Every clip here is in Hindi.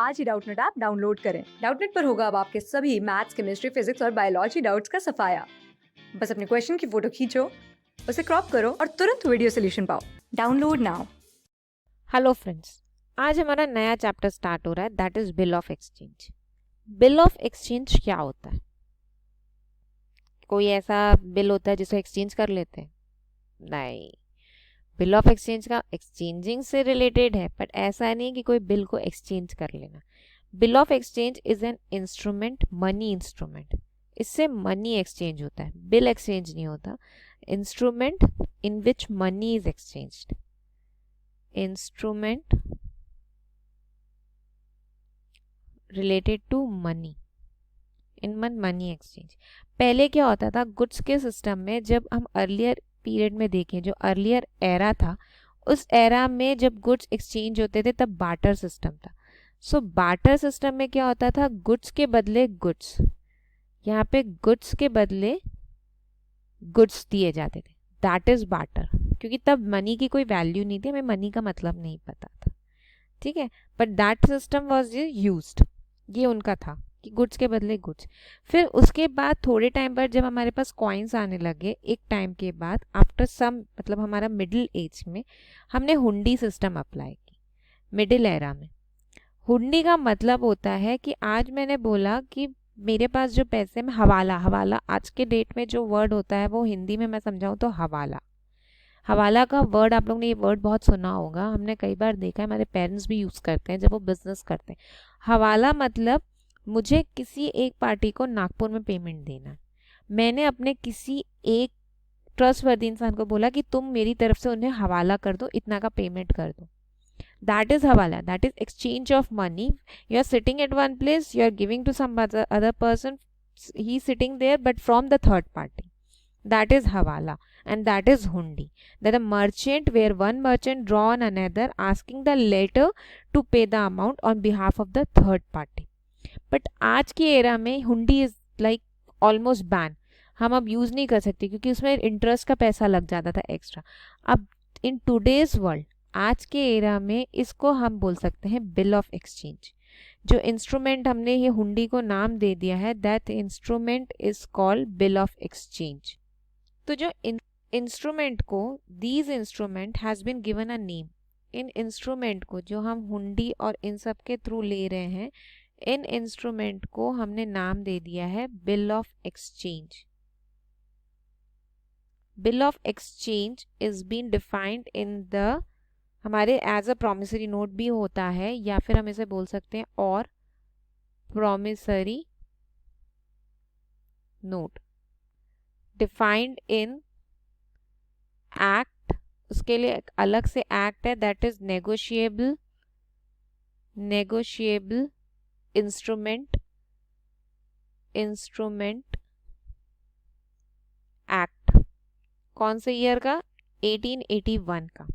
आज ही डाउटनेट ऐप डाउनलोड करें। डाउटनेट पर होगा अब आपके सभी मैथ्स, केमिस्ट्री, फिजिक्स और बायोलॉजी डाउट्स का सफाया। बस अपने क्वेश्चन की फोटो खींचो, उसे क्रॉप करो और तुरंत वीडियो सोल्यूशन पाओ। Download now. हेलो फ्रेंड्स, आज हमारा नया चैप्टर स्टार्ट हो रहा है, that is bill of exchange. Bill of exchange क्या होता है? कोई ऐसा बिल होता है जिसको एक्सचेंज कर लेते हैं? नहीं, बिल ऑफ एक्सचेंज का एक्सचेंजिंग से रिलेटेड है, बट ऐसा नहीं कि कोई बिल को एक्सचेंज कर लेना। Bill of exchange is an instrument, money instrument. इससे मनी एक्सचेंज होता है, बिल एक्सचेंज नहीं होता। Instrument in which money is exchanged, instrument related to money, in money exchange. पहले क्या होता था गुड्स के सिस्टम में, जब हम अर्लियर पीरियड में देखें, जो अर्लियर एरा था, उस एरा में जब गुड्स एक्सचेंज होते थे तब बार्टर सिस्टम था। सो बार्टर सिस्टम में क्या होता था, गुड्स के बदले गुड्स, यहाँ पे गुड्स के बदले गुड्स दिए जाते थे, दैट इज बार्टर। क्योंकि तब मनी की कोई वैल्यू नहीं थी, हमें मनी का मतलब नहीं पता था, ठीक है, but that system was used. ये उनका था कि गुड्स के बदले गुड्स। फिर उसके बाद थोड़े टाइम पर जब हमारे पास कॉइन्स आने लगे, एक टाइम के बाद आफ्टर सम, मतलब हमारा मिडिल एज में, हमने हुंडी सिस्टम अप्लाई की। मिडिल एरा में हुंडी का मतलब होता है कि आज मैंने बोला कि मेरे पास जो पैसे में हवाला, हवाला आज के डेट में जो वर्ड होता है वो हिंदी में मैं समझाऊं तो हवाला। हवाला का वर्ड, आप लोग ने ये वर्ड बहुत सुना होगा, हमने कई बार देखा है, हमारे पेरेंट्स भी यूज़ करते हैं जब वो बिजनेस करते हैं। हवाला मतलब मुझे किसी एक पार्टी को नागपुर में पेमेंट देना है, मैंने अपने किसी एक ट्रस्टवर्दी इंसान को बोला कि तुम मेरी तरफ से उन्हें हवाला कर दो, इतना का पेमेंट कर दो। That is hawala, that is exchange of money. You are sitting at one place, you are giving to some other person, he sitting there but from the third party, that is hawala, and that is hundi, that a merchant, where one merchant draw on another asking the latter to pay the amount on behalf of the third party. But आज के एरा में हुंडी इज लाइक ऑलमोस्ट बैन, हम अब यूज़ नहीं कर सकते क्योंकि उसमें इंटरेस्ट का पैसा लग जाता था एक्स्ट्रा। अब इन टूडेज वर्ल्ड, आज के एरा में इसको हम बोल सकते हैं बिल ऑफ एक्सचेंज। जो इंस्ट्रूमेंट हमने ये हुंडी को नाम दे दिया है, that instrument is called bill of exchange. तो जो इंस्ट्रूमेंट को, these instrument has been given a name, इन इंस्ट्रूमेंट को जो हम हुंडी और इन सब के थ्रू ले रहे हैं, इन इंस्ट्रूमेंट को हमने नाम दे दिया है bill of exchange. Bill of exchange is been defined in the, हमारे एज अ प्रोमिसरी नोट भी होता है, या फिर हम इसे बोल सकते हैं और promissory note, defined in act. उसके लिए एक अलग से एक्ट है, that is negotiable, negotiable instrument, instrument act. कौन से ईयर का? 1881 का,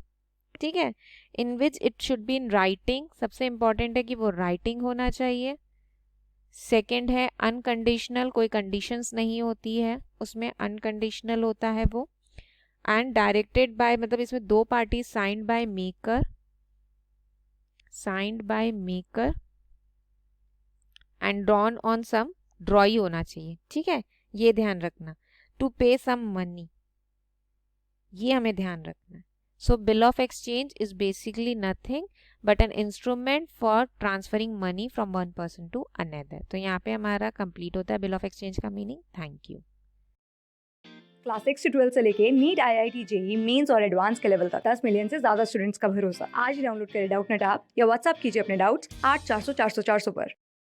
ठीक है। In which it should be in writing, सबसे इंपॉर्टेंट है कि वो राइटिंग होना चाहिए। सेकेंड है अनकंडीशनल, कोई कंडीशंस नहीं होती है उसमें, अनकंडीशनल होता है वो। एंड डायरेक्टेड बाय, मतलब इसमें दो party, signed by maker, signed by maker, and drawn on some, drawee होना चाहिए, ठीक है, ये ध्यान रखना। टू पे सम मनी, ये हमें ध्यान रखना है। So bill of exchange is basically nothing but an instrument for transferring money from one person to another. तो यहाँ पे हमारा कंप्लीट होता है बिल ऑफ एक्सचेंज का मीनिंग। Thank you. क्लास 6 से 12 से लेके नीट, IIT, JEE मेंस और एडवांस के लेवल तक 10 मिलियन से ज्यादा स्टूडेंट्स का भरोसा। आज ही डाउनलोड करें डाउटनेट ऐप या व्हाट्सएप कीजिए अपने डाउट्स 8400 400 400 पर।